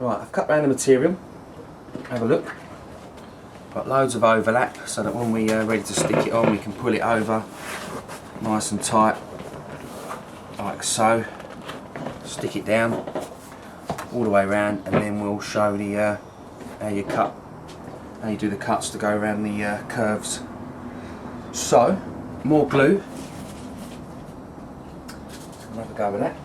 Right, I've cut round the material, have a look. Got loads of overlap so that when we're ready to stick it on we can pull it over nice and tight, like so. Stick it down all the way around, and then we'll show the how you do the cuts to go around the curves. So, more glue. I'll have a go with that.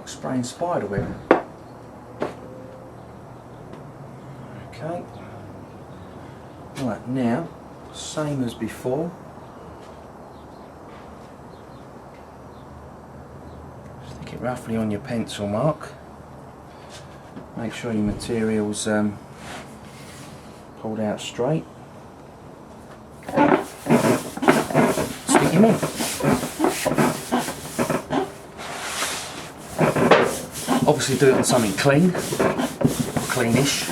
Spraying spider web. Okay. Right, now, same as before. Stick it roughly on your pencil mark. Make sure your material's pulled out straight. Stick him on. Obviously do it on something clean, cleanish.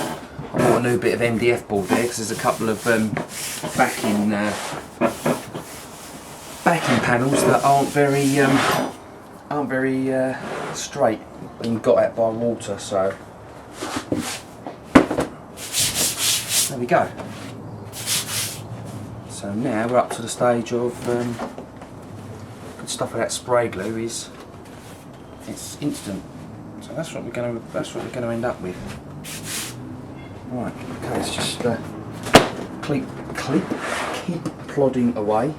I bought a new bit of MDF board there because there's a couple of backing panels that aren't very straight and got at by water. So there we go. So now we're up to the stage of good stuff with that spray glue is it's instant. So that's what we're going to end up with. Right, okay, let's just keep plodding away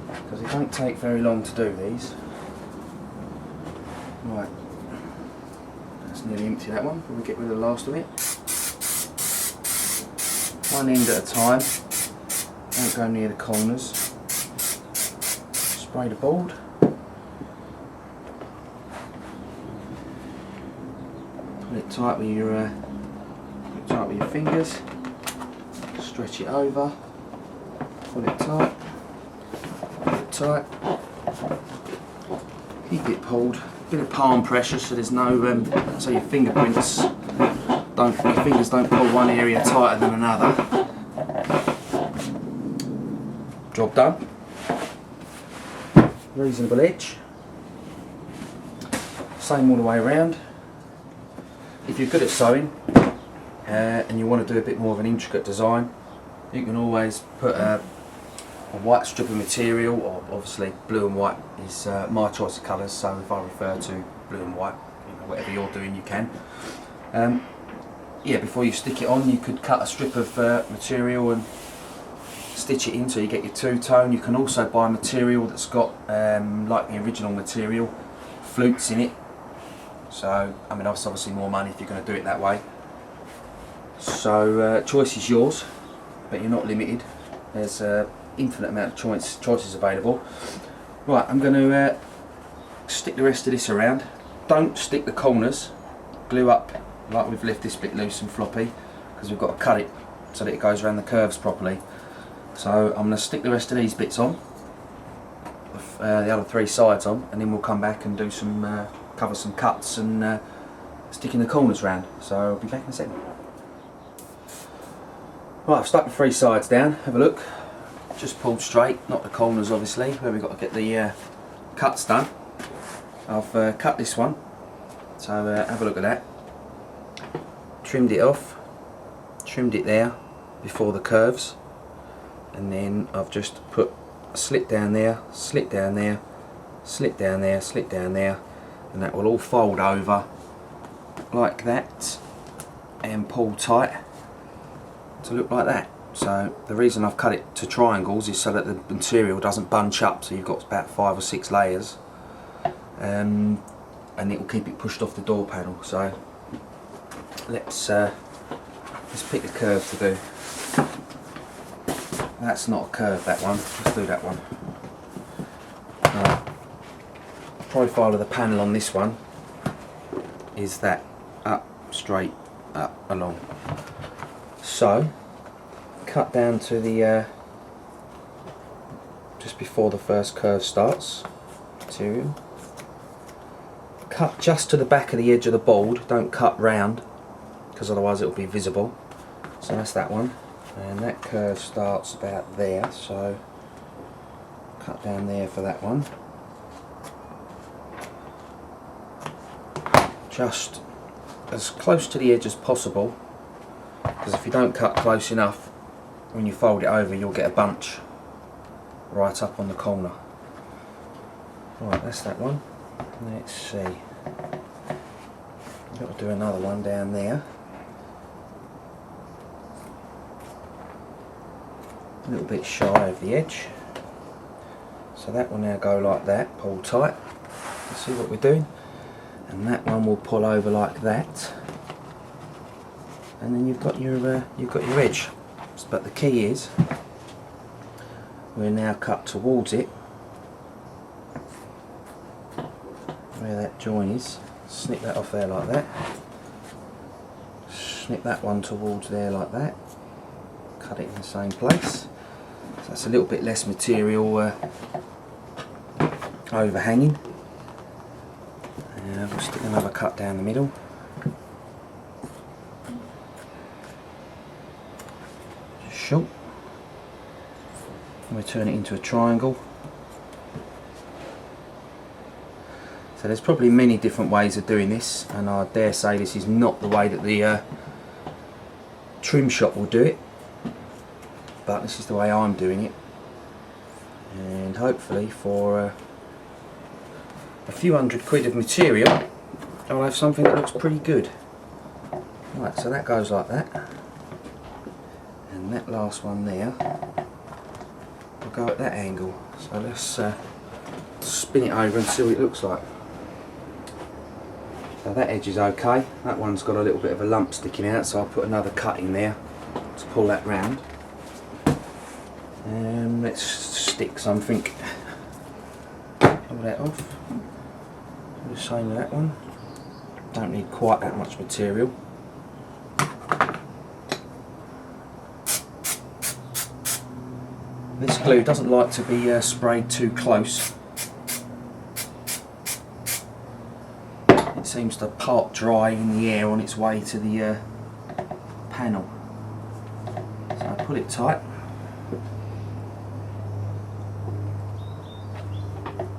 because it don't take very long to do these. Right, that's nearly empty, that one. We'll get rid of the last of it. One end at a time. Don't go near the corners. Spray the board. Put it tight with your fingers. Stretch it over. Pull it tight. Pull it tight. Keep it pulled. Bit of palm pressure so there's no so your fingers don't pull one area tighter than another. Job done. Reasonable edge. Same all the way around. If you're good at sewing and you want to do a bit more of an intricate design, you can always put a white strip of material, or obviously blue and white is my choice of colours, so if I refer to blue and white, whatever you're doing you can. Yeah, before you stick it on you could cut a strip of material and stitch it in so you get your two-tone. You can also buy material that's got, like the original material, flutes in it. So, I mean, that's obviously more money if you're going to do it that way. So, choice is yours, but you're not limited. There's an infinite amount of choices available. Right, I'm going to stick the rest of this around. Don't stick the corners. Glue up like we've left this bit loose and floppy, because we've got to cut it so that it goes around the curves properly. So, I'm going to stick the rest of these bits on, the other three sides on, and then we'll come back and do some cover some cuts and sticking the corners round. So I'll be back in a second. Right, I've stuck the three sides down. Have a look. Just pulled straight, not the corners obviously, where we've got to get the cuts done. I've cut this one, so have a look at that. Trimmed it off, trimmed it there before the curves, and then I've just put a slit down there, slit down there, slit down there, slit down there, and that will all fold over like that and pull tight to look like that. So the reason I've cut it to triangles is so that the material doesn't bunch up, so you've got about 5 or 6 layers, and it will keep it pushed off the door panel. So let's pick a curve to do. That's not a curve, that one. Let's do that one. Right. Profile of the panel on this one is that up, straight, up, along. So cut down to the just before the first curve starts. Material. Cut just to the back of the edge of the board, don't cut round because otherwise it will be visible. So that's that one, and that curve starts about there, so cut down there for that one. Just as close to the edge as possible, because if you don't cut close enough, when you fold it over you'll get a bunch right up on the corner. Right, that's that one. Let's see. I've got to do another one down there. A little bit shy of the edge. So that will now go like that, pull tight. You see what we're doing? And that one will pull over like that. And then you've got your edge. But the key is, we're now cut towards it, where that join is. Snip that off there like that. Snip that one towards there like that. Cut it in the same place. So that's a little bit less material overhanging. And we'll stick another cut down the middle. Just short. And we turn it into a triangle. So there's probably many different ways of doing this, and I dare say this is not the way that the trim shop will do it, but this is the way I'm doing it, and hopefully for a few £100 of material I'll have something that looks pretty good. Right, so that goes like that, and that last one there will go at that angle. So let's spin it over and see what it looks like. So that edge is okay, that one's got a little bit of a lump sticking out, so I'll put another cut in there to pull that round. And let's stick something, pull that off. Do the same with that one. Don't need quite that much material. This glue doesn't like to be sprayed too close. It seems to part dry in the air on its way to the panel. So I pull it tight.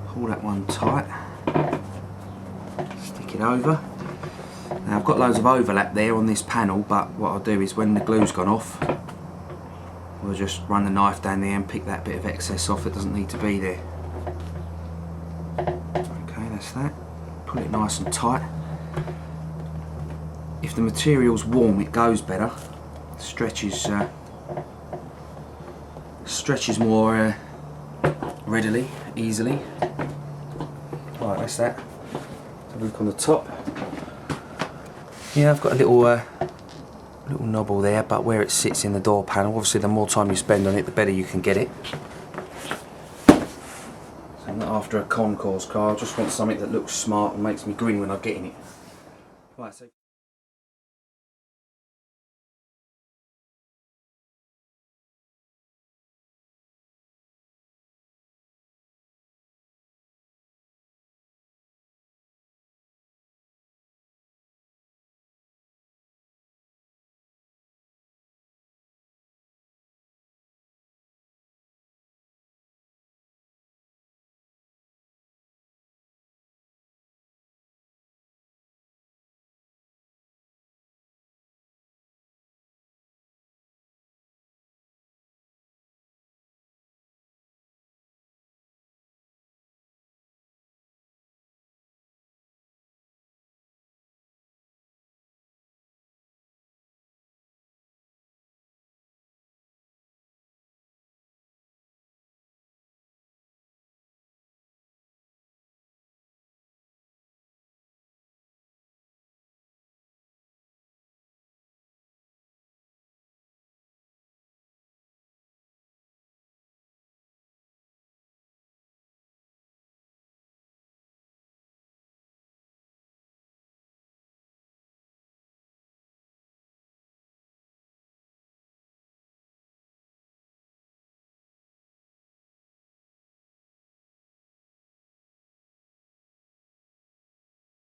Pull that one tight. Stick it over. Now I've got loads of overlap there on this panel, but what I'll do is when the glue's gone off, we'll just run the knife down there and pick that bit of excess off that doesn't need to be there. Okay, that's that. Pull it nice and tight. If the material's warm, it goes better. Stretches more readily, easily. Right, that's that. Have a look on the top. Yeah, I've got a little knobble there, but where it sits in the door panel, obviously the more time you spend on it, the better you can get it. So I'm not after a concourse car, I just want something that looks smart and makes me grin when I get in it. Right, so